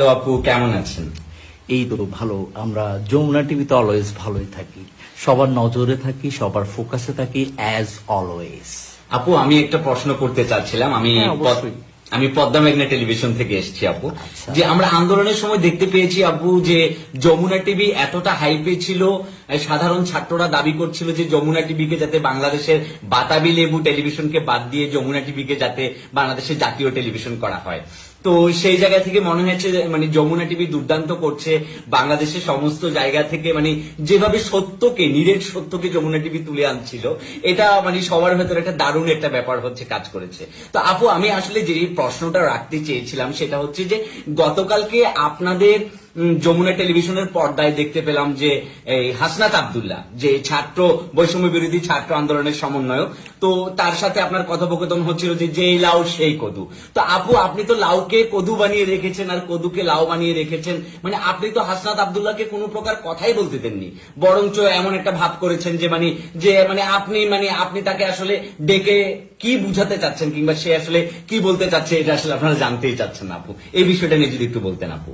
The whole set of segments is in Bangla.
হ্যালো আপু, কেমন আছেন? এই তো ভালো। আমরা যমুনা টিভিতে অলওয়েজ ভালোই থাকি, সবার নজরে থাকি, সবার ফোকাসে থাকি অ্যাজ অলওয়েজ। আপু, আমি একটা প্রশ্ন করতে চাচ্ছিলাম। অবশ্যই। আমি পদ্মা মেঘনা টেলিভিশন থেকে এসেছি আপু। আচ্ছা। যে আমরা আন্দোলনের সময় দেখতে পেয়েছি আপু, যে যমুনা টিভি এতটা হাইপে ছিল, সাধারণ ছাত্ররা দাবি করছিল যে যমুনা টিভিকে যাতে বাংলাদেশের বাতাবি লেবু টেলিভিশনকে বাদ দিয়ে যমুনা টিভিকে যাতে বাংলাদেশের জাতীয় টেলিভিশন করা হয়। তো সেই জায়গা থেকে মনে হয়েছে যে মানে যমুনা টিভি দুর্দান্ত করছে বাংলাদেশের সমস্ত জায়গা থেকে, মানে যেভাবে সত্যকে, নিরেট সত্যকে যমুনা টিভি তুলে আনছিল, এটা মানে সবার ভেতরে একটা দারুণ একটা ব্যাপার হচ্ছে, কাজ করেছে। তো আপু, আমি আসলে যে প্রশ্নটা রাখতে চেয়েছিলাম সেটা হচ্ছে যে গতকালকে আপনাদের যমুনা টেলিভিশনের পর্দায় দেখতে পেলাম যে এই হাসনাত আব্দুল্লাহ, যে ছাত্র বৈষম্য বিরোধী ছাত্র আন্দোলনের সমন্বয়ক, তো তার সাথে আপনার কথোপকথন হচ্ছিল যে যেই লাউ সেই কদু। তো আপু, আপনি তো লাউকে কদু বানিয়ে রেখেছেন আর কদুকে লাউ বানিয়ে রেখেছেন, মানে আপনি তো হাসনাত আব্দুল্লাহকে কোনো প্রকার কথাই বলতে দেননি, বরঞ্চ এমন একটা ভাব করেছেন যে আপনি তাকে আসলে ডেকে কি বুঝাতে চাচ্ছেন, কিংবা সে আসলে কি বলতে চাচ্ছে, এটা আসলে আপনারা জানতেই চাচ্ছেন না আপু। এই বিষয়টা নিয়ে যদি একটু বলতেন আপু।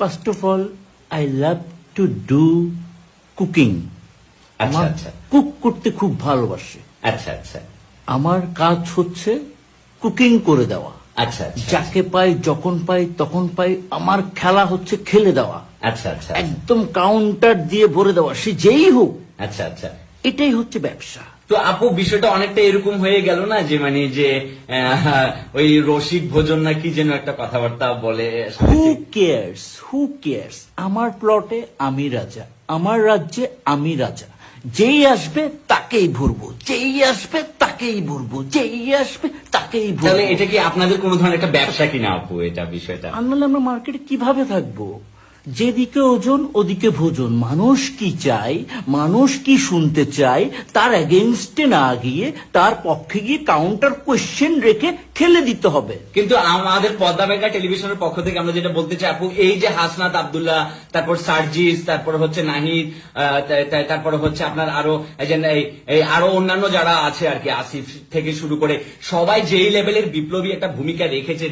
First of all, I love to do cooking. আচ্ছা আচ্ছা কুক করতে খুব ভালোবাসে। আচ্ছা আচ্ছা আমার কাজ হচ্ছে কুকিং করে দেওয়া। আচ্ছা আচ্ছা যাকে পাই, যখন পাই, তখন পাই। আমার খেলা হচ্ছে খেলে দেওয়া, আচ্ছা আচ্ছা একদম কাউন্টার দিয়ে ভরে দেওয়া, সে যেই হোক। আচ্ছা আচ্ছা এটাই হচ্ছে ব্যবসা। তো আপু, বিষয়টা অনেকটা এরকম হয়ে গেল না যে ওই রসিক ভোজন নাকি যেন একটা কথাবার্তা বলে। Who cares? আমার প্লটে আমি রাজা, আমার রাজ্যে আমি রাজা। যেই আসবে তাকেই ভরবো, যেই আসবে তাকেই ভরবো, যেই আসবে তাকেই ভরবো। তাহলে এটা কি আপনাদের কোনো ধরনের একটা ব্যবসা কিনা আপু, এটা বিষয়টা? আনলে আমরা মার্কেটে কিভাবে থাকবো? যেদিকে ওজন ওদিকে ভোজন। মানুষ কি চাই, মানুষ কি শুনতে চায়, তার এগেইনস্টে না গিয়ে তার পক্ষে গিয়ে কাউন্টার কোয়েশ্চেন রেখে ঠেলে দিতে হবে। কিন্তু আমাদের পদ্মা মেঘনা টেলিভিশনের পক্ষ থেকে আমরা যেটা বলতে চাই আপু, এই যে হাসনাত আব্দুল্লাহ, তারপর সার্জিস, তারপর হচ্ছে নাহিদ, তারপর হচ্ছে আপনার আরো অন্যান্য যারা আছে আর কি, আসিফ থেকে শুরু করে সবাই যেই লেভেলের বিপ্লবী একটা ভূমিকা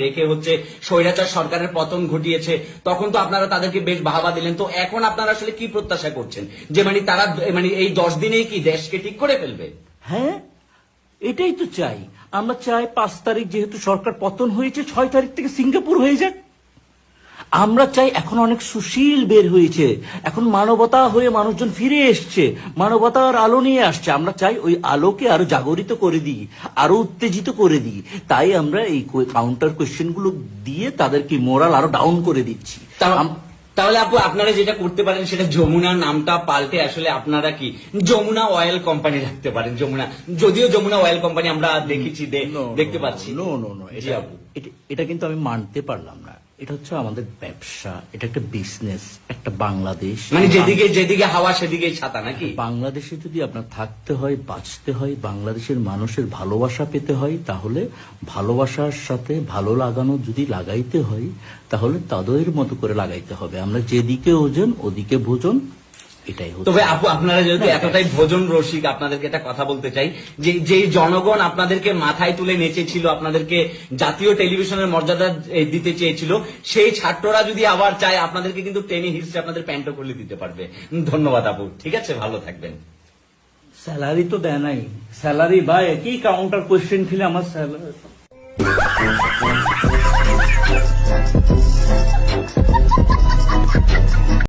রেখে হচ্ছে স্বৈরাচার সরকারের পতন ঘটিয়েছে, তখন তো আপনারা তাদেরকে বেশ বাহবা দিলেন। তো এখন আপনারা আসলে কি প্রত্যাশা করছেন, যে তারা এই 10 দিনেই কি দেশকে ঠিক করে ফেলবে? হ্যাঁ, এটাই তো চাই। আমরা চাই 5 তারিখ যেহেতু সরকার পতন হয়েছে, 6 তারিখ থেকে সিঙ্গাপুর হয়ে যাক। আমরা চাই, এখন অনেক সুশীল বের হয়েছে, এখন মানবতা হয়ে মানুষজন ফিরে এসছে, মানবতার আলো নিয়ে আসছে। আমরা চাই ওই আলোকে আরো জাগরিত করে দিই, আরো উত্তেজিত করে দিই। তাই আমরা এই কাউন্টার কোয়েশ্চেন গুলো দিয়ে তাদেরকে মোরাল আরো ডাউন করে দিচ্ছি। তাহলে আপু, আপনারা যেটা করতে পারেন সেটা যমুনা নামটা পাল্টে আসলে আপনারা কি যমুনা অয়েল কোম্পানি রাখতে পারেন। যদিও যমুনা অয়েল কোম্পানি আমরা দেখেছি, দেখতে পাচ্ছি। এটা কিন্তু আমি মানতে পারলাম না। এটা হচ্ছে আমাদের ব্যবসা, এটা একটা বিজনেস, একটা বাংলাদেশ। মানে যেদিকে হাওয়া সেদিকেই ছাতা নাকি? বাংলাদেশে যদি আপনার থাকতে হয়, বাঁচতে হয়, বাংলাদেশের মানুষের ভালোবাসা পেতে হয়, তাহলে ভালোবাসার সাথে ভালো লাগানো যদি লাগাইতে হয়, তাহলে তাদের মতো করে লাগাইতে হবে। আমরা যেদিকে ওজন ওদিকে ভোজন, এটাই হচ্ছে। তবে আপু, আপনারা যেহেতু এতটাই ভোজন রসিক, আপনাদেরকে একটা কথা বলতে চাই, যে জনগণ আপনাদেরকে মাথায় তুলে নেচেছিল, আপনাদেরকে জাতীয় টেলিভিশনের মর্যাদা দিতে চেয়েছিল, সেই ছাত্ররা যদি আবার চায়, আপনাদেরকে কিন্তু টেনে হিস্ট্রি আপনাদের প্যান্টও খুলে দিতে পারবে। ধন্যবাদ আপু, ঠিক আছে, ভালো থাকবেন। স্যালারি তো দেয় নাই। স্যালারি বা একই কাউন্টার কোয়েশ্চেন খেলে আমার স্যালারি